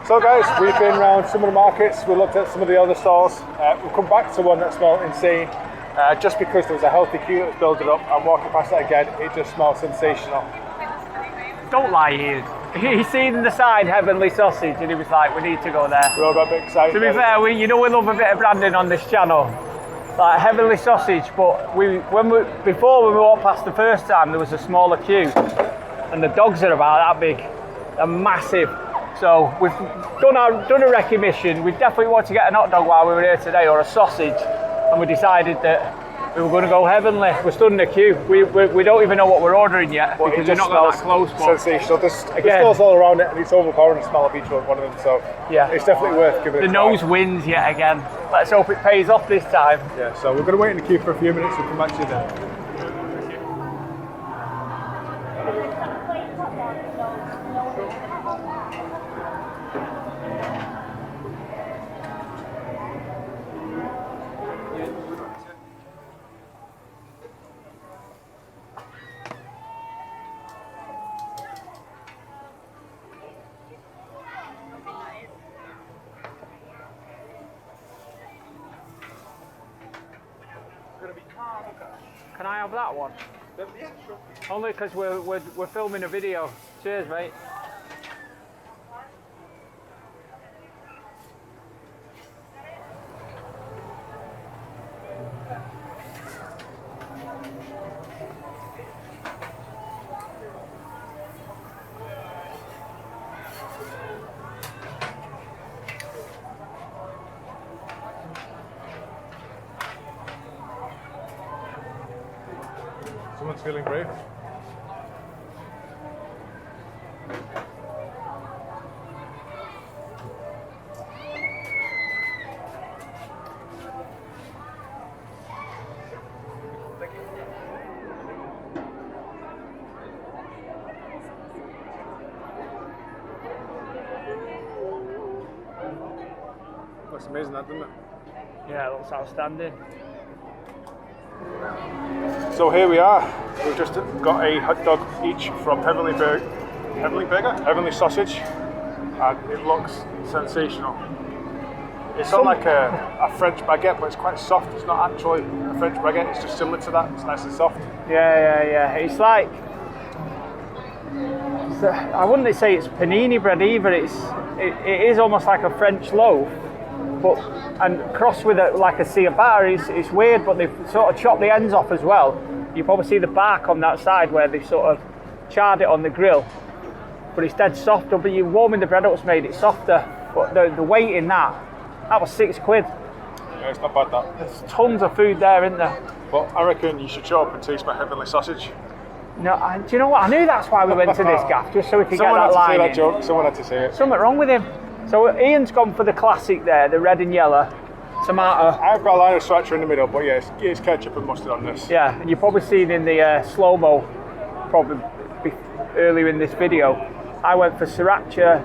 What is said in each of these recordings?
So guys, we've been around some of the markets, we looked at some of the other stalls. We've come back to one that smelled insane. Just because there was a healthy queue that was building up, and walking past that again, it just smelled sensational. Don't lie, Ian. He seen the sign Heavenly Sausage and he was like, we need to go there. We all got a bit excited. To be fair, we love a bit of branding on this channel. Like Heavenly Sausage, but before we walked past the first time, there was a smaller queue. And the dogs are about that big. They're massive. So we've done a recognition. We definitely want to get an hot dog while we were here today, or a sausage. And we decided that we were going to go Heavenly. We're stood in the queue. We don't even know what we're ordering yet, well, because we're not that close. Sensational. There's stalls all around it, and it's overpowering the smell of each one of them. So yeah, it's definitely worth giving it a try. The nose wins yet again. Let's hope it pays off this time. Yeah. So we're going to wait in the queue for a few minutes. We'll come back to you then. Can I have that one? Yeah, sure. Only because we're filming a video. Cheers, mate. Someone's feeling brave. Looks amazing, that, doesn't it? Yeah, it looks outstanding. So here we are. We've just got a hot dog each from Heavenly Sausage, and it looks sensational. It's not like a French baguette, but it's quite soft. It's not actually a French baguette, it's just similar to that. It's nice and soft. Yeah. It's like, I wouldn't say it's panini bread either. It is almost like a French loaf, and crossed with like a ciabatta. It's weird, but they've sort of chopped the ends off as well. You probably see the bark on that side where they've sort of charred it on the grill, but it's dead soft. But you warming the bread up's made it softer. But the weight in that was £6. Yeah, it's not bad, that. There's tons of food there, isn't there? But I reckon you should show up and taste my Heavenly Sausage. No, do you know what? I knew that's why we went to this gaff, just so we could get that line in. Someone had to say it. Something wrong with him. So Ian's gone for the classic there, the red and yellow tomato. I've got a line of sriracha in the middle, but yeah, it's ketchup and mustard on this. Yeah, and you've probably seen in the slow-mo, probably earlier in this video, I went for sriracha,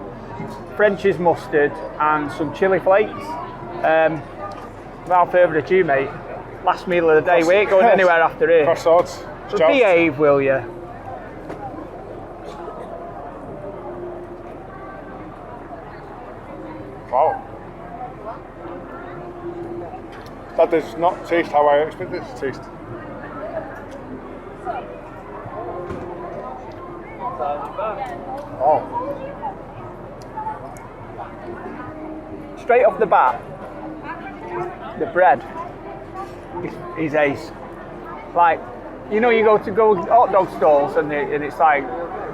French's mustard, and some chili flakes. Without further ado, mate, last meal of the day. We ain't going anywhere after here. Crossroads. So behave, will you? Wow. That does not taste how I expected it to taste. Oh. Straight off the bat, the bread is ace. Like, you know, you go hot dog stalls and it's like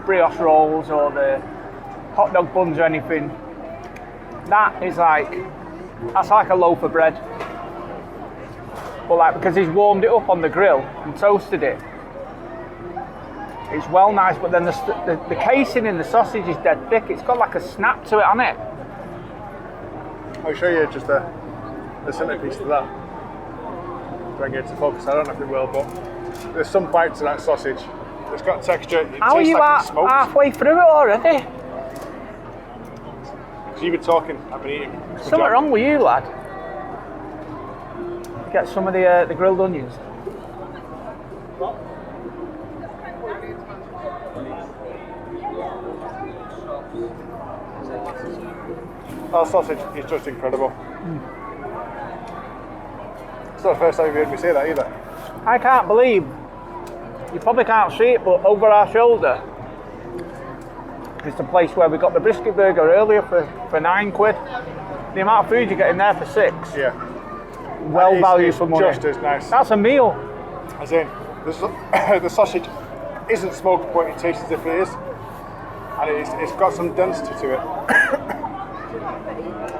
brioche rolls or the hot dog buns or anything. That's like a loaf of bread. But like, because he's warmed it up on the grill and toasted it, it's well nice. But then the casing in the sausage is dead thick. It's got like a snap to it, hasn't it? I'll show you just the centerpiece to that. Try and get it to focus. I don't know if it will, but there's some bite to that sausage. It's got texture. How are you halfway through it already? Because you've been talking, I've been eating. Something wrong with you, lad. Get some of the grilled onions. That sausage is just incredible. It's not the first time you've heard me say that either. I can't believe, you probably can't see it, but over our shoulder is the place where we got the brisket burger earlier for £9. The amount of food you get in there for £6. Yeah. Well valued for money. Just as nice. That's a meal. As in, the sausage isn't smoked, but it tastes as if it is. And it's got some density to it.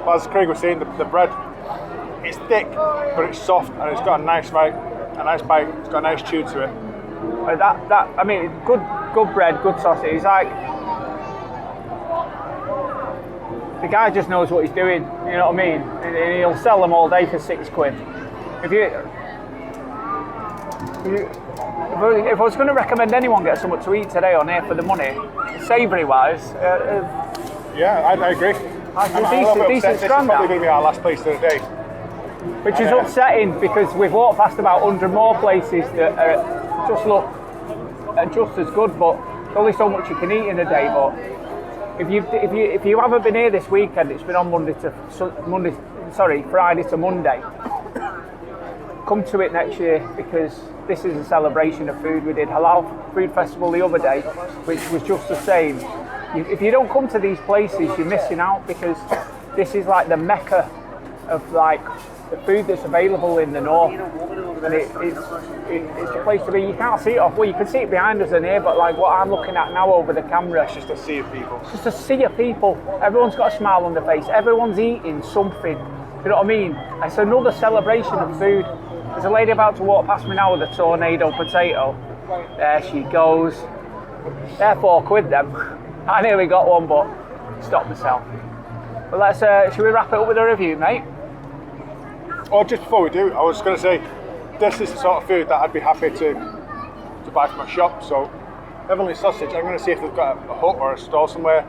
But as Craig was saying, the bread, it's thick, but it's soft, and it's got a nice bite. It's got a nice chew to it. I mean, good bread, good sausage. It's like, the guy just knows what he's doing, you know what I mean? And he'll sell them all day for £6. If I was going to recommend anyone get something to eat today on here for the money, savoury wise, yeah, I agree. Decent This is probably going to be our last place of the day. Which is upsetting because we've walked past about 100 more places that look just as good, but there's only so much you can eat in a day. But if you haven't been here this weekend, it's been on Friday to Monday. Come to it next year because this is a celebration of food. We did Halal Food Festival the other day, which was just the same. If you don't come to these places, you're missing out because this is like the mecca of like the food that's available in the north, and it's a place to be. You can't see it off. Well, you can see it behind us and here, but like what I'm looking at now over the camera, it's just a sea of people. It's just a sea of people. Everyone's got a smile on their face. Everyone's eating something. You know what I mean? It's another celebration of food. There's a lady about to walk past me now with a tornado potato. There she goes. They're £4 then. I nearly got one, but stopped myself. But let's. Should we wrap it up with a review, mate? Oh, just before we do, I was going to say, this is the sort of food that I'd be happy to buy from a shop. So, Heavenly Sausage, I'm going to see if they've got a hut or a store somewhere,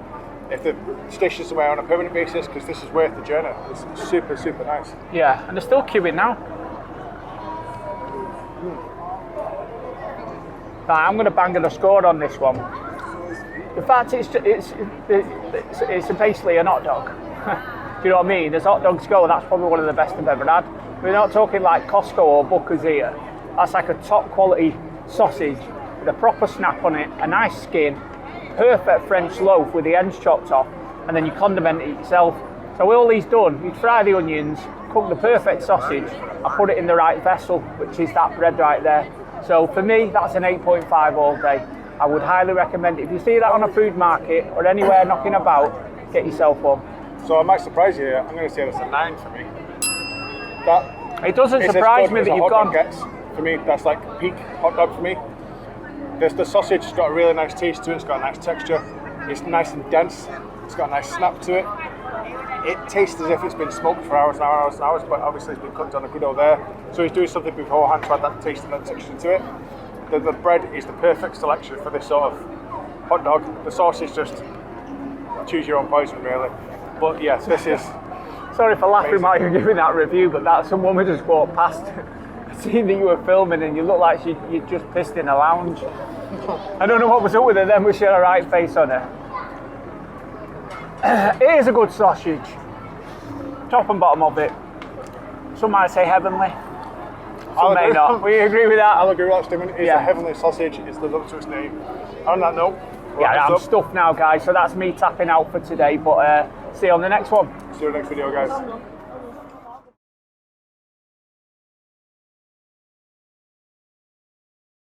if they're stationed somewhere on a permanent basis, because this is worth the journey. It's super, super nice. Yeah, and they're still queuing now. Right, I'm going to bang a score on this one. In fact, it's basically an hot dog. Do you know what I mean? As hot dogs go, that's probably one of the best I've ever had. We're not talking like Costco or Booker's here. That's like a top quality sausage with a proper snap on it, a nice skin, perfect French loaf with the ends chopped off, and then you condiment it yourself. So with all these done, you fry the onions, cook the perfect sausage, I put it in the right vessel, which is that bread right there. So for me, that's an 8.5 all day. I would highly recommend it. If you see that on a food market or anywhere knocking about, get yourself one. So I might surprise you here. I'm going to say that's a 9 for me. It doesn't surprise me that you've gone. For me, that's like peak hot dog for me. The sausage has got a really nice taste to it. It's got a nice texture. It's nice and dense. It's got a nice snap to it. It tastes as if it's been smoked for hours and hours and hours, but obviously it's been cooked on a griddle there. So he's doing something beforehand to add that taste and that texture to it. The bread is the perfect selection for this sort of hot dog. The sauce is just choose your own poison, really. But yes, this is. Sorry for laughing while you're giving that review, but that some woman just walked past, seen that you were filming, and you looked like you just pissed in a lounge. I don't know what was up with her then, but she had a right face on her. It is a good sausage, top and bottom of it. Some might say heavenly, some may not. We agree with that? I'll agree with that statement. It's a heavenly sausage. It's lived up to its name. On that note, yeah, I'm stuffed now, guys. So that's me tapping out for today. But see you on the next one. See you in the next video, guys.